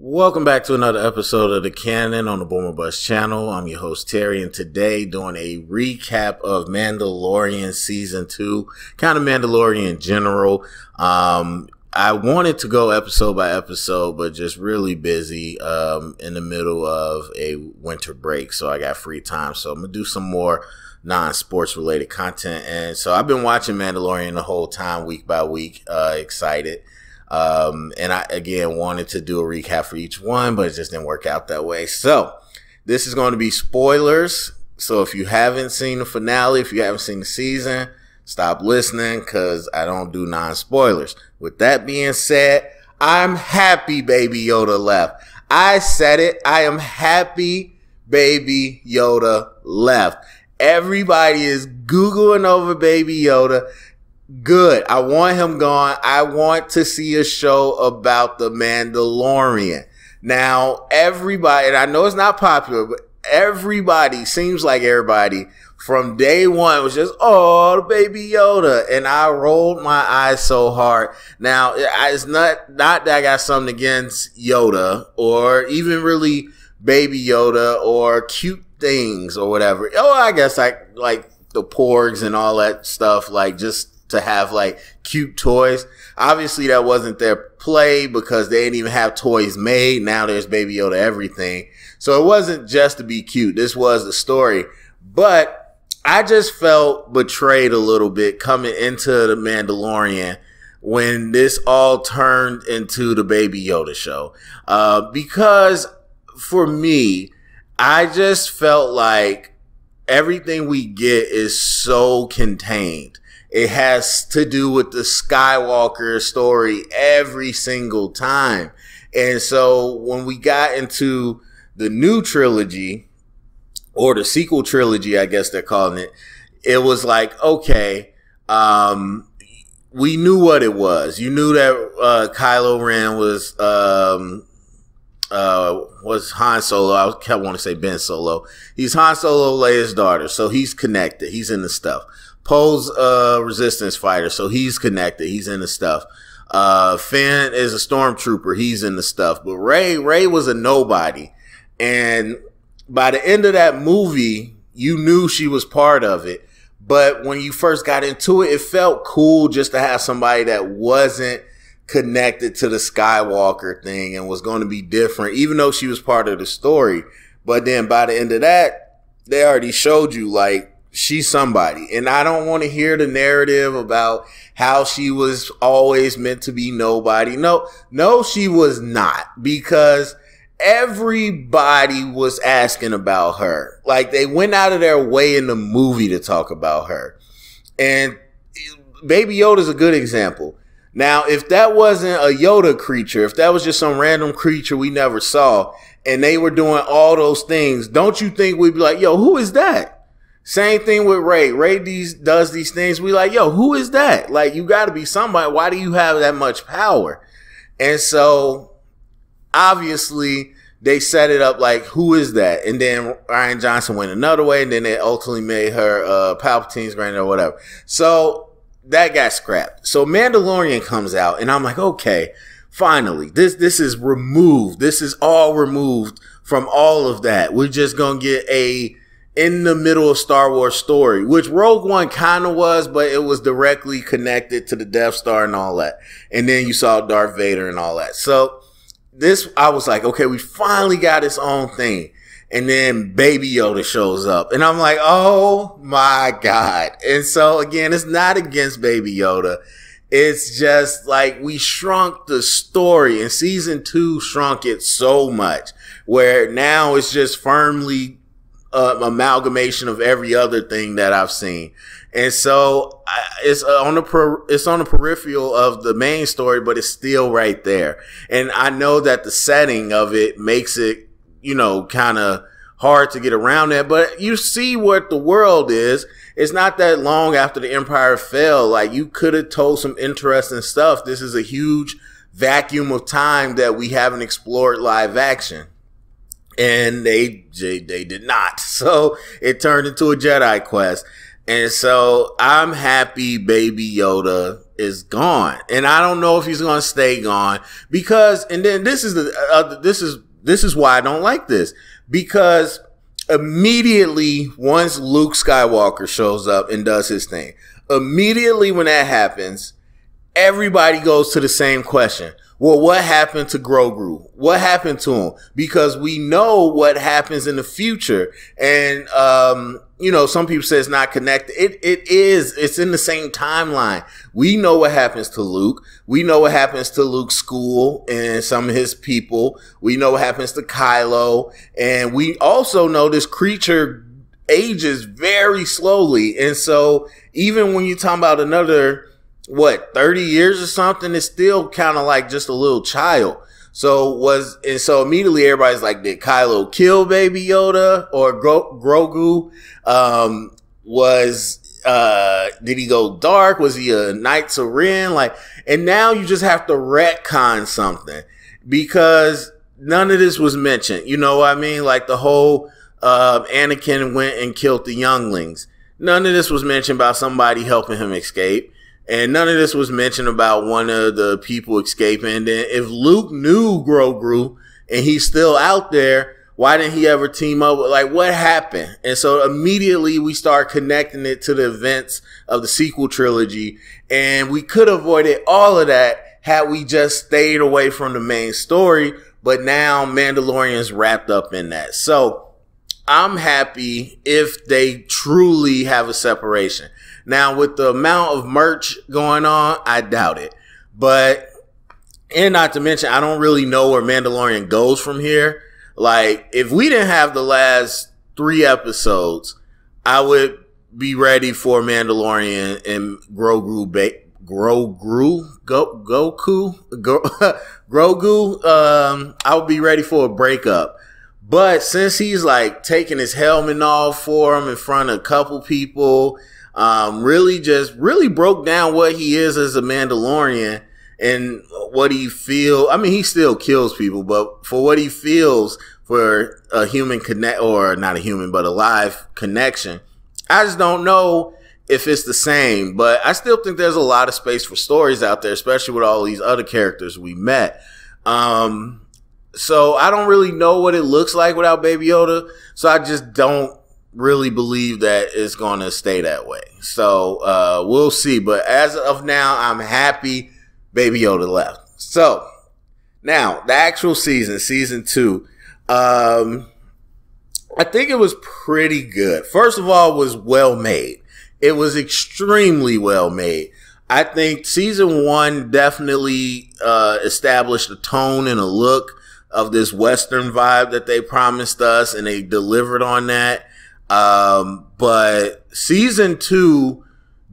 Welcome back to another episode of the Canon on the Boomer Bus channel. I'm your host Terry, and today doing a recap of Mandalorian season 2, kind of Mandalorian in general. I wanted to go episode by episode, but just really busy in the middle of a winter break, so I got free time. So I'm gonna do some more non-sports related content, and so I've been watching Mandalorian the whole time, week by week. Excited. And I, again, wanted to do a recap for each one, but it just didn't work out that way. So this is going to be spoilers. So if you haven't seen the finale, if you haven't seen the season, stop listening because I don't do non-spoilers. With that being said, I'm happy Baby Yoda left. I said it. I am happy Baby Yoda left. Everybody is Googling over Baby Yoda. Good. I want him gone. I want to see a show about the Mandalorian. Now, everybody, and I know it's not popular, but everybody, seems like everybody from day one was just, oh, the Baby Yoda. And I rolled my eyes so hard. Now, it's not that I got something against Yoda or even really Baby Yoda or cute things or whatever. Oh, I guess like the porgs and all that stuff, like just to have like cute toys. Obviously that wasn't their play because they didn't even have toys made. Now there's Baby Yoda everything. So it wasn't just to be cute. This was the story. But I just felt betrayed a little bit coming into the Mandalorian when this all turned into the Baby Yoda show. Because for me, I just felt like everything we get is so contained. It has to do with the Skywalker story every single time. And so when we got into the new trilogy, or the sequel trilogy, I guess they're calling it, it was like, okay, we knew what it was. You knew that Kylo Ren was Han Solo. I kept wanting to say Ben Solo. He's Han Solo, Leia's daughter, so he's connected. He's in the stuff. Poe's resistance fighter, so he's connected. He's in the stuff. Finn is a stormtrooper. He's in the stuff. But Rey was a nobody. And by the end of that movie, you knew she was part of it. But when you first got into it, it felt cool just to have somebody that wasn't connected to the Skywalker thing and was going to be different, even though she was part of the story. But then by the end of that, they already showed you, like, she's somebody. And I don't want to hear the narrative about how she was always meant to be nobody. No, she was not, because everybody was asking about her. Like, they went out of their way in the movie to talk about her. And Baby Yoda's a good example. Now, if that wasn't a Yoda creature, if that was just some random creature we never saw, and they were doing all those things, don't you think we'd be like, yo, who is that? Same thing with Rey. Rey does these things. We like, yo, who is that? Like, you got to be somebody. Why do you have that much power? And so, obviously, they set it up like, who is that? And then Rian Johnson went another way, and then they ultimately made her Palpatine's granddaughter or whatever. So, that got scrapped. So, Mandalorian comes out, and I'm like, okay, finally, this is removed. This is all removed from all of that. We're just going to get a in the middle of Star Wars story, which Rogue One kind of was, but it was directly connected to the Death Star and all that. And then you saw Darth Vader and all that. So this, I was like, okay, we finally got its own thing. And then Baby Yoda shows up and I'm like, oh my God. And so again, it's not against Baby Yoda. It's just like we shrunk the story, and season 2 shrunk it so much where now it's just firmly amalgamation of every other thing that I've seen. And so it's on the peripheral of the main story, but it's still right there. And I know that the setting of it makes it, you know, kind of hard to get around that, but you see what the world is. It's not that long after the Empire fell. Like, you could have told some interesting stuff. This is a huge vacuum of time that we haven't explored live action. And they did not. So it turned into a Jedi quest. And so I'm happy Baby Yoda is gone. And I don't know if he's going to stay gone because, and then this is why I don't like this, because immediately once Luke Skywalker shows up and does his thing, immediately when that happens, everybody goes to the same question. Well, what happened to Grogu? What happened to him? Because we know what happens in the future. And, you know, some people say it's not connected. It is. It's in the same timeline. We know what happens to Luke. We know what happens to Luke's school and some of his people. We know what happens to Kylo. And we also know this creature ages very slowly. And so even when you're talking about another, 30 years or something, it's still kind of like just a little child. So immediately everybody's like, did Kylo kill Baby Yoda or Grogu? Did he go dark? Was he a Knights of Ren? And now you just have to retcon something because none of this was mentioned. You know what I mean? Like the whole, Anakin went and killed the younglings. None of this was mentioned about somebody helping him escape. And none of this was mentioned about one of the people escaping. And then if Luke knew Grogu and he's still out there, why didn't he ever team up with, what happened? And so immediately we start connecting it to the events of the sequel trilogy. And we could have avoided all of that had we just stayed away from the main story. But now Mandalorian's wrapped up in that. So I'm happy if they truly have a separation. Now, with the amount of merch going on, I doubt it. And not to mention, I don't really know where Mandalorian goes from here. If we didn't have the last 3 episodes, I would be ready for Mandalorian and Grogu. I would be ready for a breakup. But since he's taking his helmet off for him in front of a couple people, really broke down what he is as a Mandalorian and what he feels. I mean, he still kills people, but for what he feels for a human or not a human, but a live connection, I just don't know if it's the same, but I still think there's a lot of space for stories out there, especially with all these other characters we met. So I don't really know what it looks like without Baby Yoda. So I just don't really believe that it's going to stay that way. So we'll see. But as of now, I'm happy Baby Yoda left. So now the actual season 2, I think it was pretty good. First of all, it was well made. It was extremely well made. I think season 1 definitely established a tone and a look of this Western vibe that they promised us, and they delivered on that. But season 2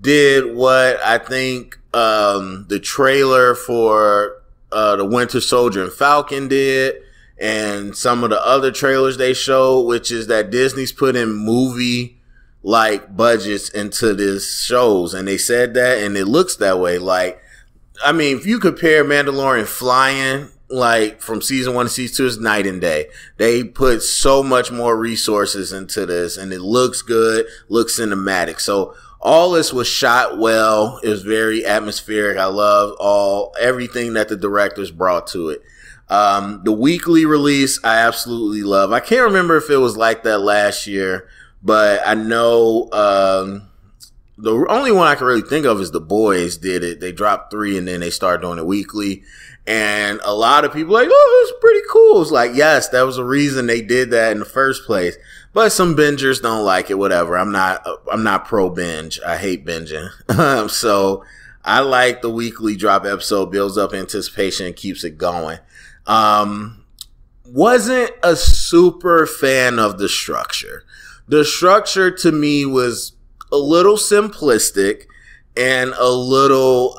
did what I think the trailer for the Winter Soldier and Falcon did, and some of the other trailers they showed, which is that Disney's put in movie budgets into these shows, and they said that, and it looks that way. I mean, if you compare Mandalorian flying from season 1 to season 2, is night and day. They put so much more resources into this, and it looks good, looks cinematic. So all this was shot well. It was very atmospheric. I love everything that the directors brought to it. The weekly release, I absolutely love. I can't remember if it was like that last year, but I know the only one I can really think of is The Boys did it. They dropped 3 and then they started doing it weekly. And a lot of people oh, it's pretty cool. It's yes, that was a reason they did that in the first place. But some bingers don't like it, whatever. I'm not pro binge. I hate binging. So I like the weekly drop episode, builds up anticipation and keeps it going. Wasn't a super fan of the structure. The structure to me was a little simplistic and a little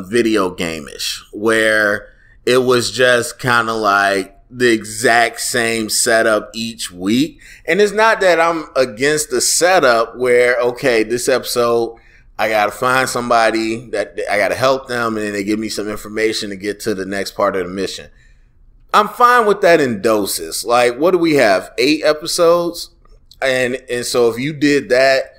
video game-ish, where it was just kind of the exact same setup each week. And it's not that I'm against the setup where, okay, this episode, I got to find somebody that I got to help them, and then they give me some information to get to the next part of the mission. I'm fine with that in doses. What do we have? 8 episodes? And so if you did that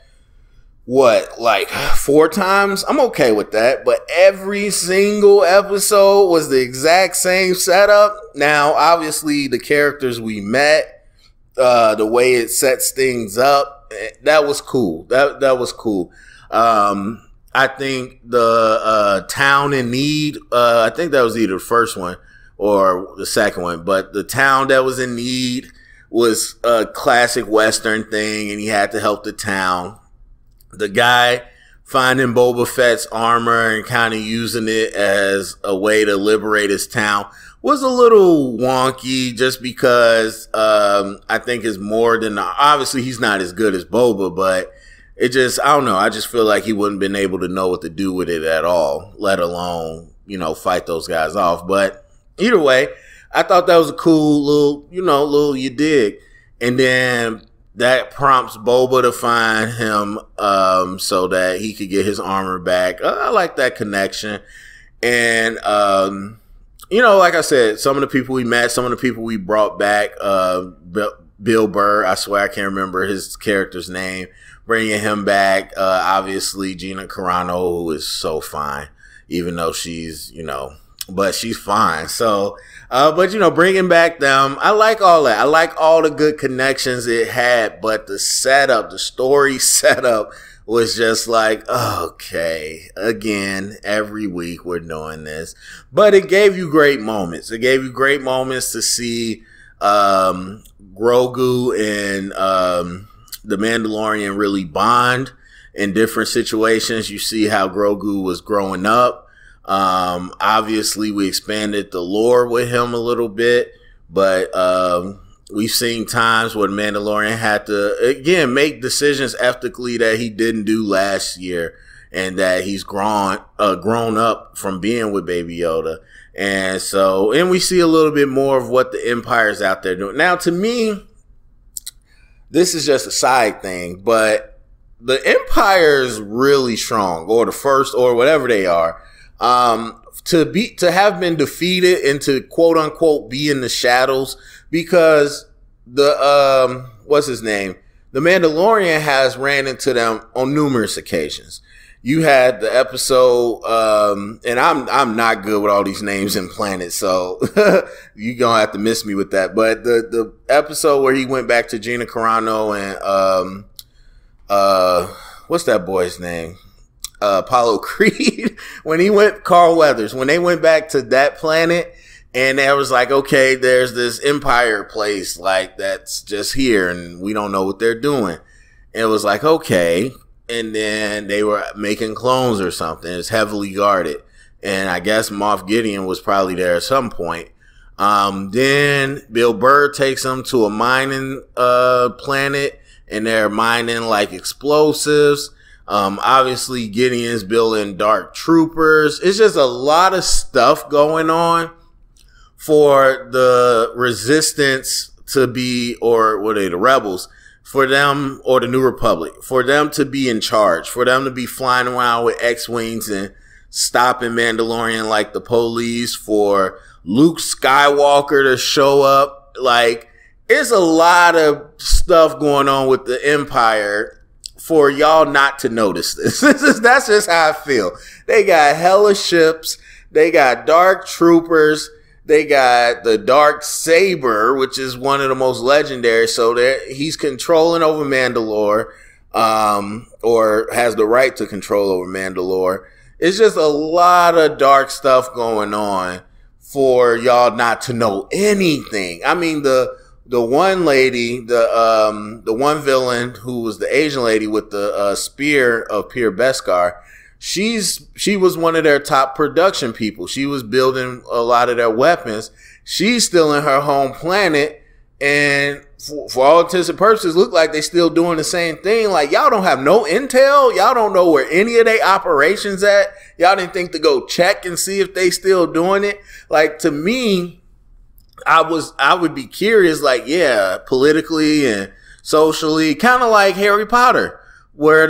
what, like 4 times? I'm okay with that. But every single episode was the exact same setup. Now, obviously, the characters we met, the way it sets things up, that was cool. That was cool. I think the Town in Need, I think that was either the first one or the second one, but the town that was in need was a classic Western thing, and he had to help the town. The guy finding Boba Fett's armor and kind of using it as a way to liberate his town was a little wonky, just because I think it's more than, obviously he's not as good as Boba, but it just, I don't know, I just feel like he wouldn't been able to know what to do with it at all, let alone, you know, fight those guys off. But either way, I thought that was a cool little, you know, little you dig. And then that prompts Boba to find him so that he could get his armor back. I like that connection. And, you know, like I said, some of the people we met, some of the people we brought back, Bill Burr, I swear I can't remember his character's name, bringing him back. Obviously, Gina Carano, who is so fine, even though she's, you know, but she's fine. So, but, you know, bringing back them, I like all that. I like all the good connections it had, but the setup, the story setup was just like, okay, again, every week we're doing this. But it gave you great moments. It gave you great moments to see Grogu and the Mandalorian really bond in different situations. You see how Grogu was growing up. Obviously we expanded the lore with him a little bit, but we've seen times where Mandalorian had to, again, make decisions ethically that he didn't do last year, and that he's grown up from being with Baby Yoda. And so, and we see a little bit more of what the Empire's out there doing. Now, to me, this is just a side thing, but the Empire's really strong, or the first, or whatever they are. To have been defeated and to quote unquote be in the shadows, because the what's his name, the Mandalorian has ran into them on numerous occasions. You had the episode, and I'm not good with all these names and planets, so you're gonna have to miss me with that. But the episode where he went back to Gina Carano and what's that boy's name? Apollo Creed, Carl Weathers, when they went back to that planet, and there was like, okay, there's this Empire place like that's just here and we don't know what they're doing. And it was like, okay. And then they were making clones or something. It's heavily guarded. And I guess Moff Gideon was probably there at some point. Then Bill Burr takes them to a mining planet, and they're mining like explosives. Obviously Gideon's building dark troopers. It's just a lot of stuff going on for the resistance to be, or what are they, the rebels, for them, or the New Republic, for them to be in charge, for them to be flying around with X-Wings and stopping Mandalorian like the police, for Luke Skywalker to show up. Like, it's a lot of stuff going on with the Empire for y'all not to notice this. That's just how I feel. They got hella ships. They got dark troopers. They got the Dark Saber, which is one of the most legendary. So he's controlling over Mandalore, or has the right to control over Mandalore. It's just a lot of dark stuff going on for y'all not to know anything. I mean, the one lady, the one villain who was the Asian lady with the spear of Pir Beskar, she was one of their top production people. She was building a lot of their weapons. She's still in her home planet, and for all intents and purposes, look like they still doing the same thing. Like, y'all don't have no intel. Y'all don't know where any of their operations at. Y'all didn't think to go check and see if they still doing it. Like, to me, I would be curious, like, yeah, politically and socially, kind of like Harry Potter, where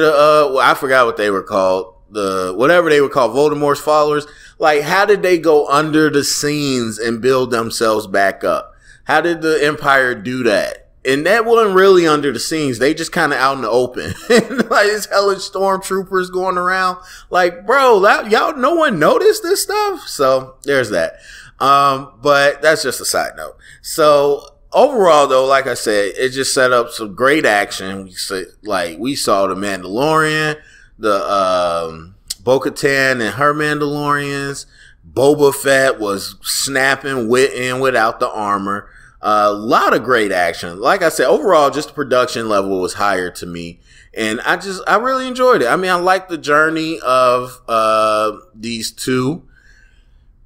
I forgot what they were called, whatever they were called, Voldemort's followers. Like, how did they go under the scenes and build themselves back up? How did the Empire do that? And that wasn't really under the scenes. They just kind of out in the open. Like, it's hella stormtroopers going around. Like, bro, y'all, no one noticed this stuff? So there's that. But that's just a side note. So overall, though, like I said, it just set up some great action. We saw the Mandalorian, the Bo-Katan and her Mandalorians. Boba Fett was snapping without the armor. A lot of great action. Like I said, overall, just the production level was higher to me. And I really enjoyed it. I mean, I like the journey of these two.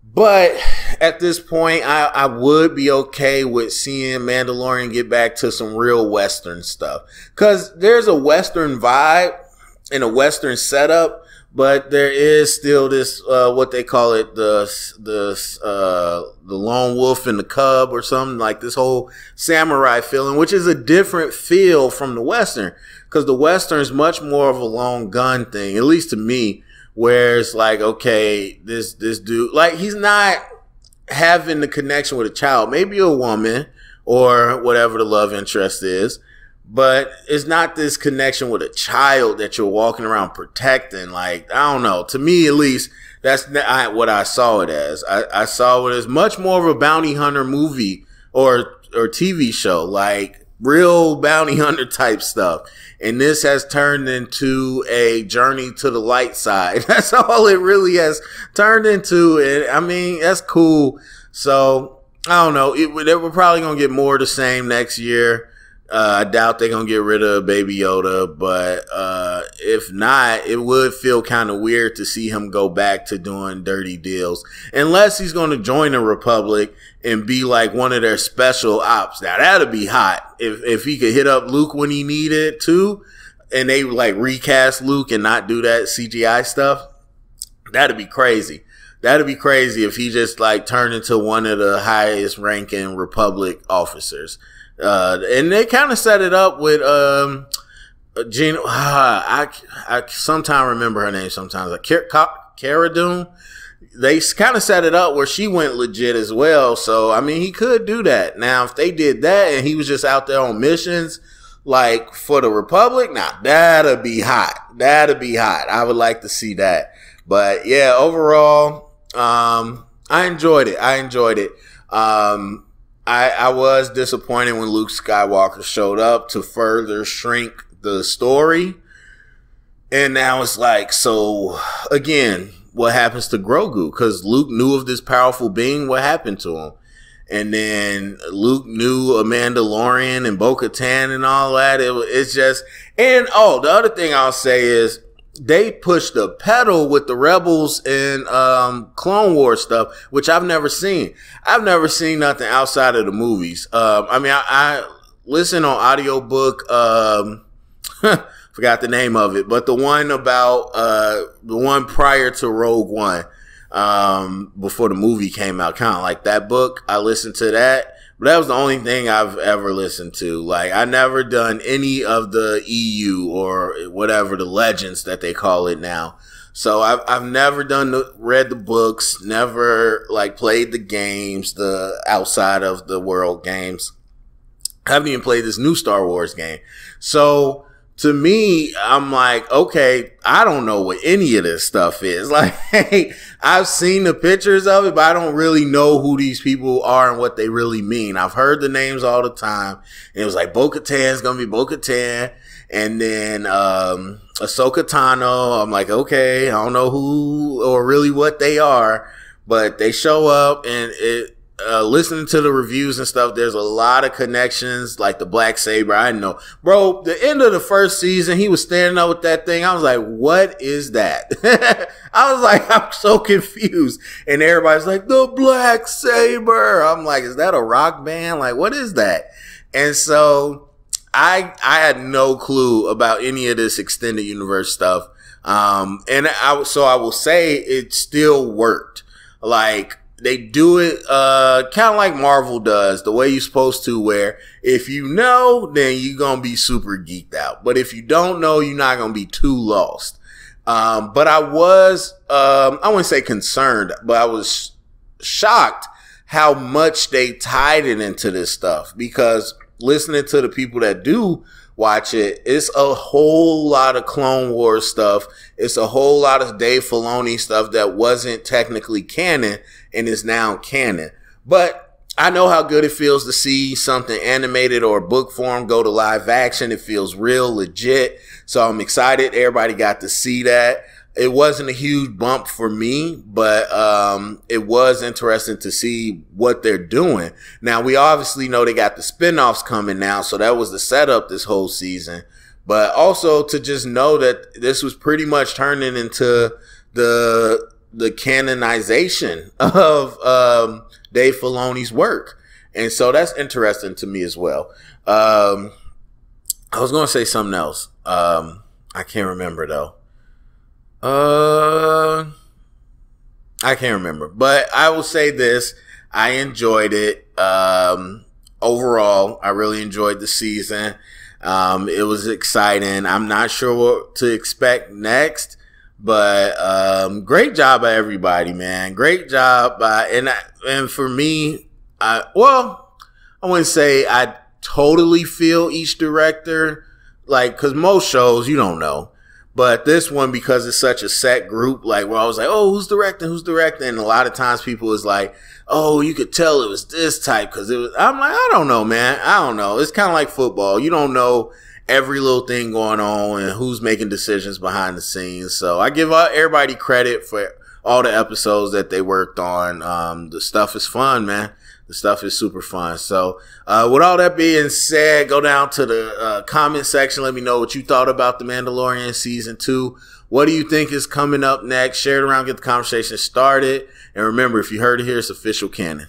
But at this point, I would be okay with seeing Mandalorian get back to some real Western stuff. Because there's a Western vibe and a Western setup. But there is still this, what they call it, the lone wolf and the cub or something, like this whole samurai feeling, which is a different feel from the Western. Because the Western is much more of a long gun thing, at least to me, where it's like, okay, this dude, like, he's not having the connection with a child, maybe a woman or whatever the love interest is. But it's not this connection with a child that you're walking around protecting. Like, I don't know. To me, at least, that's not what I saw it as. I saw it as much more of a bounty hunter movie or TV show, like real bounty hunter type stuff. And this has turned into a journey to the light side. That's all it really has turned into. And I mean, that's cool. So, I don't know. We're probably going to get more of the same next year. I doubt they're going to get rid of Baby Yoda, but if not, it would feel kind of weird to see him go back to doing dirty deals. Unless he's going to join the Republic and be like one of their special ops. Now, that'd be hot. If he could hit up Luke when he needed to, and they like recast Luke and not do that CGI stuff, that'd be crazy. That'd be crazy if he just like turned into one of the highest ranking Republic officers. And they kind of set it up with Gina. I sometimes remember her name. Sometimes like Cara Dune. They kind of set it up where she went legit as well. So I mean, he could do that. Now, if they did that and he was just out there on missions, like for the Republic, that'd be hot. That'd be hot. I would like to see that. But yeah, overall, I enjoyed it. I was disappointed when Luke Skywalker showed up to further shrink the story. And now it's like, so again, what happens to Grogu? Because Luke knew of this powerful being. What happened to him? And then Luke knew a Mandalorian and Bo-Katan and all that. It's just, and the other thing I'll say is, they pushed the pedal with the Rebels and Clone Wars stuff, which I've never seen. I've never seen nothing outside of the movies. I mean, I listen on audiobook. Forgot the name of it, but the one about the one prior to Rogue One, before the movie came out, kind of like that book. I listened to that. But that was the only thing I've ever listened to. Like, I never done any of the EU or whatever, the Legends that they call it now. So I've never read the books, never like played the games, the outside of the world games. I haven't even played this new Star Wars game. So to me, I'm like, okay, I don't know what any of this stuff is. Like, hey, I've seen the pictures of it, but I don't really know who these people are and what they really mean. I've heard the names all the time. And it was like, Bo-Katan's going to be Bo-Katan. And then Ahsoka Tano. I'm like, okay, I don't know who or really what they are. But they show up, and listening to the reviews and stuff, there's a lot of connections, like the Black Saber. I know, bro, the end of the first season, he was standing up with that thing. I was like, what is that? I was like, I'm so confused. And everybody's like, the Black Saber. I'm like, is that a rock band? Like, what is that? And so I had no clue about any of this extended universe stuff. And I will say it still worked. Like, they do it kind of like Marvel does, the way you're supposed to, where if you know, then you're going to be super geeked out. But if you don't know, you're not going to be too lost. But I was, I wouldn't say concerned, but I was shocked how much they tied it into this stuff. Because listening to the people that do watch it, it's a whole lot of Clone Wars stuff. It's a whole lot of Dave Filoni stuff that wasn't technically canon and is now canon. But I know how good it feels to see something animated or book form go to live action. It feels real, legit. So I'm excited everybody got to see that. It wasn't a huge bump for me, but it was interesting to see what they're doing. Now, we obviously know they got the spinoffs coming now, so that was the setup this whole season. But also to just know that this was pretty much turning into the canonization of Dave Filoni's work. And so that's interesting to me as well. I was going to say something else. I can't remember, though. I can't remember, but I will say this. I enjoyed it. Overall, I really enjoyed the season. It was exciting. I'm not sure what to expect next, but, great job by everybody, man. Great job by, and for me, I wouldn't say I totally feel each director, like, cause most shows, you don't know. But this one, because it's such a set group, like where I was like, oh, who's directing? And a lot of times people is like, oh, you could tell it was this type because it was. I'm like, I don't know, man. I don't know. It's kind of like football. You don't know every little thing going on and who's making decisions behind the scenes. So I give everybody credit for all the episodes that they worked on. The stuff is fun, man. The stuff is super fun. So with all that being said, go down to the comment section. Let me know what you thought about The Mandalorian Season 2. What do you think is coming up next? Share it around, get the conversation started. And remember, if you heard it here, it's official canon.